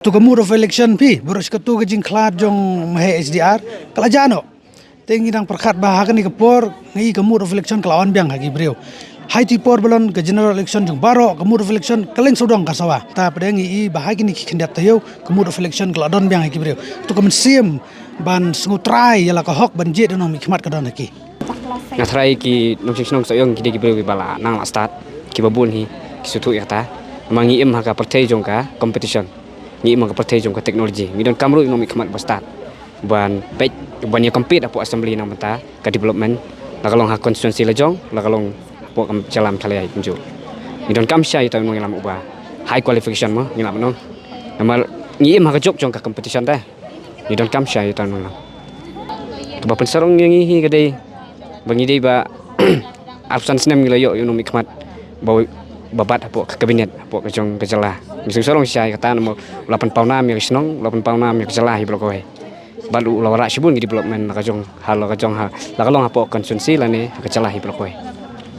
Tu kamu of election pi boros ketu ke jingklat jong mahe SDR kala jano tengi nang perkat bahakan ni kepor ngi kamu of election kelawan biang hagi breu hai ti por balon ke general election jong baro kamu of election keleng sodong kasawa ta pada ngi i bahagi ni kindat tayo kamu of election keladon biang hagi breu tu kamen sim ban ngutrai yala ka hok ban je dono mi khmat kadon haki Ngatrai ki nong sing sayong ki breu bala nang la start ki babun hi ki sutu yata mangi im haka partai jong ka competition ni mga partai jong ka teknologi midon kamru no mi khmat bastat ban pek ban ya compete apo assembly nang mata ka development lakalong ha constituency lajong lakalong apo kam jalam thalai punju midon kam sya ita no ngilam uba high qualification mo ngilam no namal ni im haka jok jong ka competition ta midon kam sya ita no to ba pensarong yang hi kadai bangi dei ba absen snem ngilayo no mi khmat bawa babat apo kabinet apo kejong kejalah misung sorong syai kata namo 8 pauna mi senong 8 pauna mi kejalah hi blokoe balu lawara sibun di development kajong hal kajong ha lakalong apo konsumsi lane kejalah hi blokoe